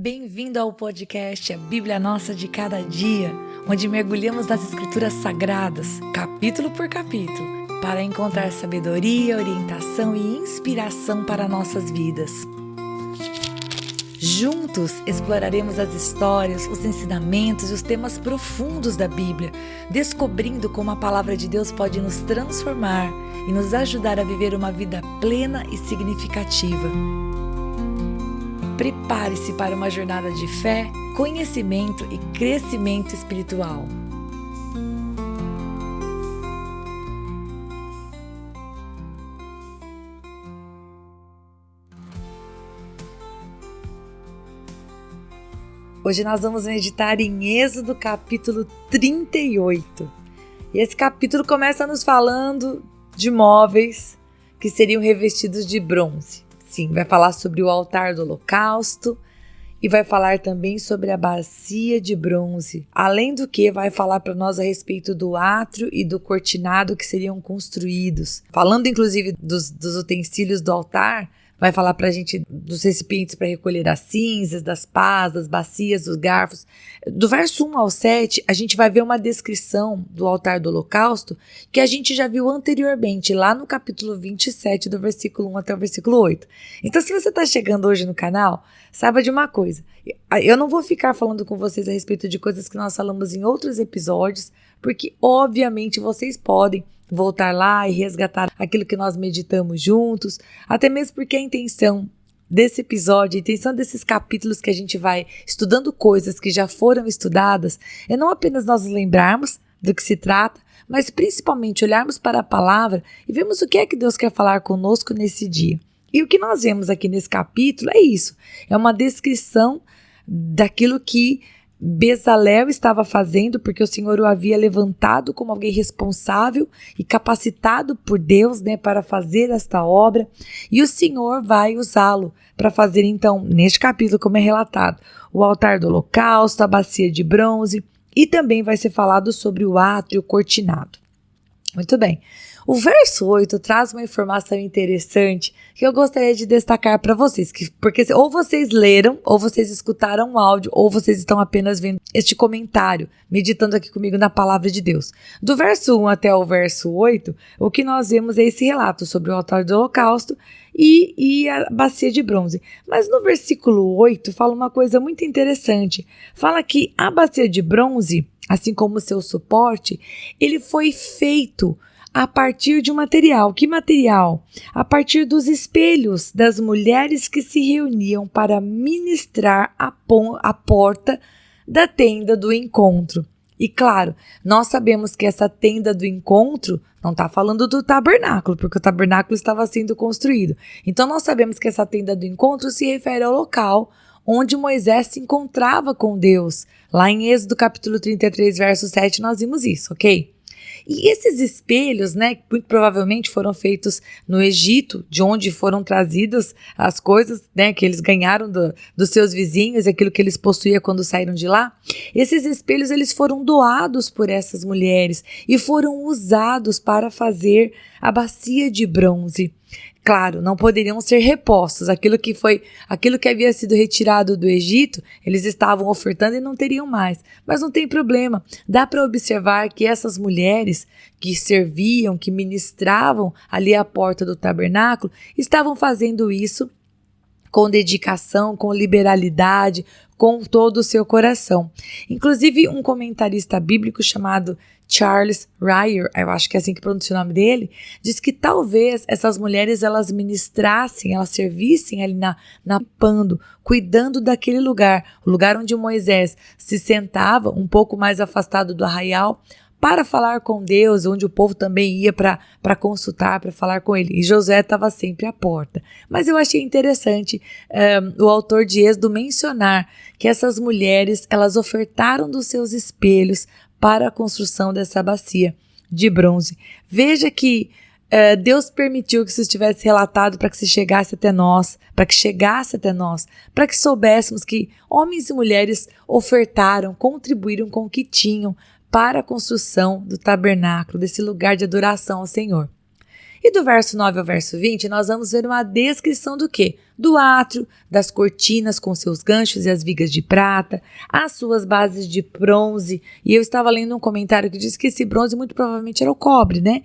Bem-vindo ao podcast A Bíblia Nossa de Cada Dia, onde mergulhamos nas Escrituras Sagradas, capítulo por capítulo, para encontrar sabedoria, orientação e inspiração para nossas vidas. Juntos exploraremos as histórias, os ensinamentos e os temas profundos da Bíblia, descobrindo como a palavra de Deus pode nos transformar e nos ajudar a viver uma vida plena e significativa. Prepare-se para uma jornada de fé, conhecimento e crescimento espiritual. Hoje nós vamos meditar em Êxodo capítulo 38. E esse capítulo começa nos falando de móveis que seriam revestidos de bronze. Sim, vai falar sobre o altar do holocausto e vai falar também sobre a bacia de bronze. Além do que, vai falar para nós a respeito do átrio e do cortinado que seriam construídos. Falando inclusive dos utensílios do altar, vai falar para a gente dos recipientes para recolher as cinzas, das pás, das bacias, dos garfos. Do verso 1 ao 7, a gente vai ver uma descrição do altar do holocausto que a gente já viu anteriormente, lá no capítulo 27, do versículo 1 até o versículo 8. Então, se você está chegando hoje no canal, saiba de uma coisa. Eu não vou ficar falando com vocês a respeito de coisas que nós falamos em outros episódios, porque, obviamente, vocês podem voltar lá e resgatar aquilo que nós meditamos juntos, até mesmo porque a intenção desse episódio, a intenção desses capítulos que a gente vai estudando coisas que já foram estudadas, é não apenas nós lembrarmos do que se trata, mas principalmente olharmos para a palavra e vermos o que é que Deus quer falar conosco nesse dia. E o que nós vemos aqui nesse capítulo é isso, é uma descrição daquilo que Bezalel estava fazendo, porque o Senhor o havia levantado como alguém responsável e capacitado por Deus, para fazer esta obra, e o Senhor vai usá-lo para fazer, então, neste capítulo, como é relatado, o altar do holocausto, a bacia de bronze, e também vai ser falado sobre o átrio cortinado. Muito bem. O verso 8 traz uma informação interessante que eu gostaria de destacar para vocês, porque ou vocês leram, ou vocês escutaram o áudio, ou vocês estão apenas vendo este comentário, meditando aqui comigo na palavra de Deus. Do verso 1 até o verso 8, o que nós vemos é esse relato sobre o altar do holocausto e a bacia de bronze. Mas no versículo 8 fala uma coisa muito interessante. Fala que a bacia de bronze, assim como o seu suporte, ele foi feito a partir de um material. Que material? A partir dos espelhos das mulheres que se reuniam para ministrar a porta da tenda do encontro. E claro, nós sabemos que essa tenda do encontro não está falando do tabernáculo, porque o tabernáculo estava sendo construído. Então nós sabemos que essa tenda do encontro se refere ao local onde Moisés se encontrava com Deus. Lá em Êxodo capítulo 33, verso 7, nós vimos isso, ok? E esses espelhos, muito provavelmente foram feitos no Egito, de onde foram trazidas as coisas, que eles ganharam dos seus vizinhos, aquilo que eles possuíam quando saíram de lá. Esses espelhos, eles foram doados por essas mulheres e foram usados para fazer a bacia de bronze. Claro, não poderiam ser repostos. Aquilo que havia sido retirado do Egito, eles estavam ofertando e não teriam mais. Mas não tem problema. Dá para observar que essas mulheres que serviam, que ministravam ali à porta do tabernáculo, estavam fazendo isso com dedicação, com liberalidade, com todo o seu coração. Inclusive, um comentarista bíblico chamado Charles Ryer, eu acho que é assim que pronuncia o nome dele, diz que talvez essas mulheres elas ministrassem, elas servissem ali na pando, cuidando daquele lugar, o lugar onde Moisés se sentava um pouco mais afastado do arraial, para falar com Deus, onde o povo também ia para consultar, para falar com ele. E Josué estava sempre à porta. Mas eu achei interessante o autor de Êxodo mencionar que essas mulheres, elas ofertaram dos seus espelhos para a construção dessa bacia de bronze. Veja que Deus permitiu que isso estivesse relatado para que se chegasse até nós, para que soubéssemos que homens e mulheres ofertaram, contribuíram com o que tinham para a construção do tabernáculo, desse lugar de adoração ao Senhor. E do verso 9 ao verso 20, nós vamos ver uma descrição do quê? do átrio, das cortinas com seus ganchos e as vigas de prata, as suas bases de bronze. E eu estava lendo um comentário que diz que esse bronze muito provavelmente era o cobre, né?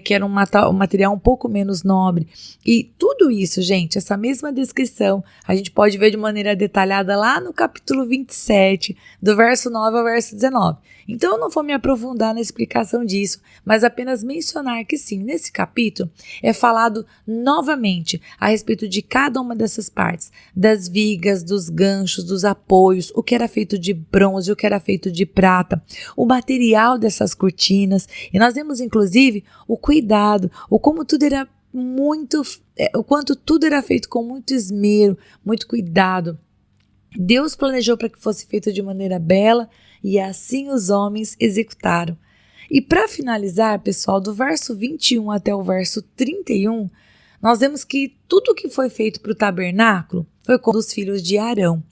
Que era um material um pouco menos nobre. E tudo isso, gente, essa mesma descrição, a gente pode ver de maneira detalhada lá no capítulo 27, do verso 9 ao verso 19. Então eu não vou me aprofundar na explicação disso, mas apenas mencionar que sim, nesse capítulo é falado novamente a respeito de cada uma dessas partes, das vigas, dos ganchos, dos apoios, o que era feito de bronze, o que era feito de prata, o material dessas cortinas, e nós vemos inclusive o cuidado, o quanto tudo era feito com muito esmero, muito cuidado. Deus planejou para que fosse feito de maneira bela e assim os homens executaram. E para finalizar, pessoal, do verso 21 até o verso 31, nós vemos que tudo que foi feito para o tabernáculo foi com os filhos de Arão.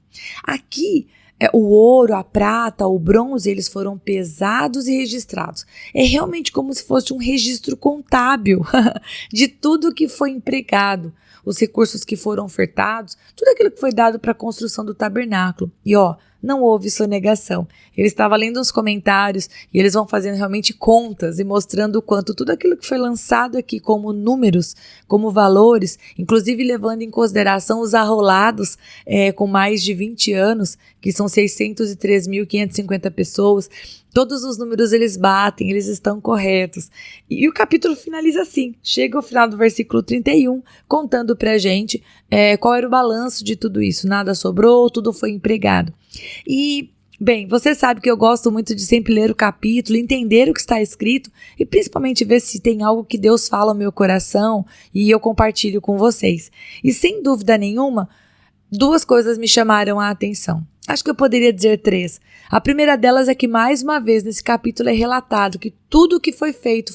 Aqui, o ouro, a prata, o bronze, eles foram pesados e registrados. É realmente como se fosse um registro contábil de tudo que foi empregado, os recursos que foram ofertados, tudo aquilo que foi dado para a construção do tabernáculo. E não houve sonegação. Eu estava lendo uns comentários e eles vão fazendo realmente contas e mostrando o quanto tudo aquilo que foi lançado aqui como números, como valores, inclusive levando em consideração os arrolados com mais de 20 anos, que são 603.550 pessoas, todos os números eles batem, eles estão corretos. E o capítulo finaliza assim, chega ao final do versículo 31, contando pra gente qual era o balanço de tudo isso. Nada sobrou, tudo foi empregado. E, bem, você sabe que eu gosto muito de sempre ler o capítulo, entender o que está escrito e principalmente ver se tem algo que Deus fala ao meu coração e eu compartilho com vocês. E sem dúvida nenhuma, duas coisas me chamaram a atenção. Acho que eu poderia dizer 3. A primeira delas é que, mais uma vez, nesse capítulo é relatado que tudo o que foi feito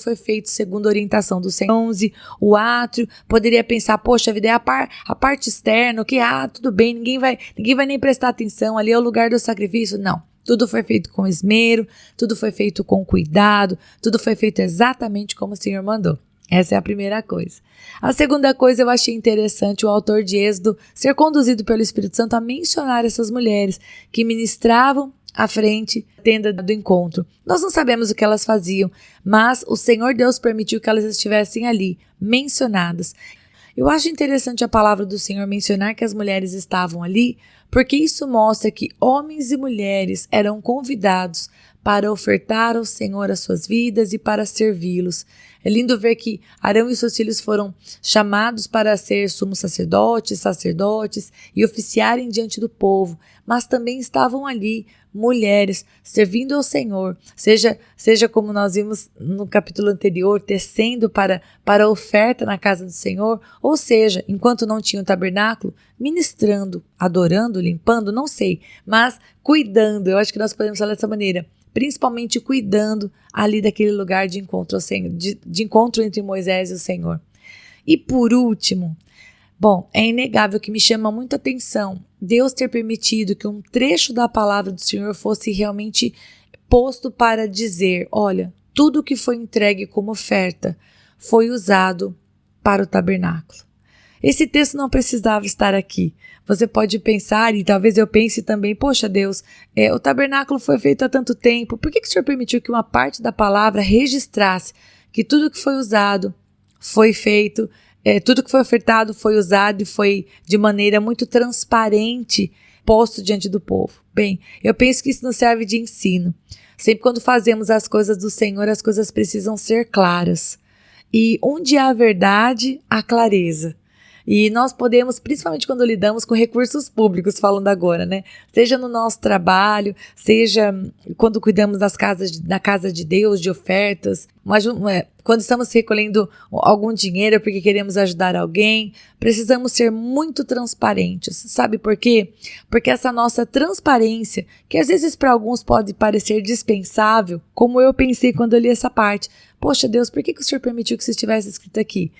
segundo a orientação do Senhor. 11, o átrio, poderia pensar, poxa, a vida é a parte externa, que tudo bem, ninguém vai nem prestar atenção, ali é o lugar do sacrifício. Não, tudo foi feito com esmero, tudo foi feito com cuidado, tudo foi feito exatamente como o Senhor mandou. Essa é a primeira coisa. A segunda coisa, eu achei interessante o autor de Êxodo ser conduzido pelo Espírito Santo a mencionar essas mulheres que ministravam à frente da tenda do encontro. Nós não sabemos o que elas faziam, mas o Senhor Deus permitiu que elas estivessem ali, mencionadas. Eu acho interessante a palavra do Senhor mencionar que as mulheres estavam ali, porque isso mostra que homens e mulheres eram convidados para ofertar ao Senhor as suas vidas e para servi-los. É lindo ver que Arão e seus filhos foram chamados para ser sumos sacerdotes e oficiarem diante do povo, mas também estavam ali mulheres servindo ao Senhor, seja como nós vimos no capítulo anterior, tecendo para a oferta na casa do Senhor, ou seja, enquanto não tinha o tabernáculo, ministrando, adorando, limpando, não sei, mas cuidando. Eu acho que nós podemos falar dessa maneira, principalmente cuidando ali daquele lugar de encontro ao Senhor, de encontro entre Moisés e o Senhor. E por último, bom, é inegável que me chama muita atenção Deus ter permitido que um trecho da palavra do Senhor fosse realmente posto para dizer, olha, tudo que foi entregue como oferta foi usado para o tabernáculo. Esse texto não precisava estar aqui. Você pode pensar, e talvez eu pense também, poxa Deus, o tabernáculo foi feito há tanto tempo, por que o Senhor permitiu que uma parte da palavra registrasse que tudo que foi usado foi feito, tudo que foi ofertado foi usado e foi de maneira muito transparente posto diante do povo? Bem, eu penso que isso nos serve de ensino. Sempre quando fazemos as coisas do Senhor, as coisas precisam ser claras. E onde há verdade, há clareza. E nós podemos, principalmente quando lidamos com recursos públicos, falando agora, né? Seja no nosso trabalho, seja quando cuidamos da casa de Deus, de ofertas, mas quando estamos recolhendo algum dinheiro porque queremos ajudar alguém, precisamos ser muito transparentes. Sabe por quê? Porque essa nossa transparência, que às vezes para alguns pode parecer dispensável, como eu pensei quando eu li essa parte. Poxa Deus, por que o Senhor permitiu que isso estivesse escrito aqui?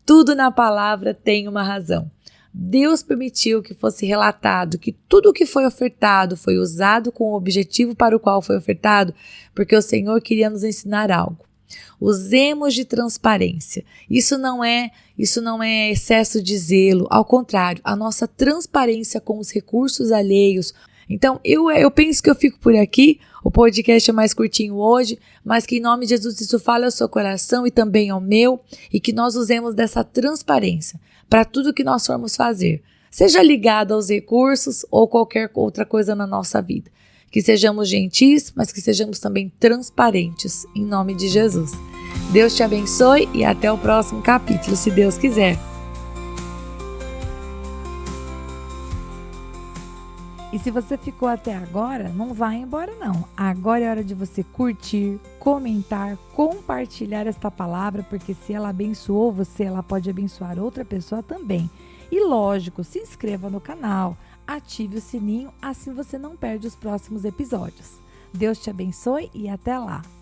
Tudo na palavra tem uma razão. Deus permitiu que fosse relatado que tudo o que foi ofertado foi usado com o objetivo para o qual foi ofertado, porque o Senhor queria nos ensinar algo. Usemos de transparência. Isso não é excesso de zelo, ao contrário, a nossa transparência com os recursos alheios. Então, eu penso que eu fico por aqui. O podcast é mais curtinho hoje, mas que em nome de Jesus isso fale ao seu coração e também ao meu, e que nós usemos dessa transparência para tudo que nós formos fazer, seja ligado aos recursos ou qualquer outra coisa na nossa vida. Que sejamos gentis, mas que sejamos também transparentes, em nome de Jesus. Deus te abençoe e até o próximo capítulo, se Deus quiser. E se você ficou até agora, não vai embora não. Agora é hora de você curtir, comentar, compartilhar esta palavra, porque se ela abençoou você, ela pode abençoar outra pessoa também. E lógico, se inscreva no canal, ative o sininho, assim você não perde os próximos episódios. Deus te abençoe e até lá!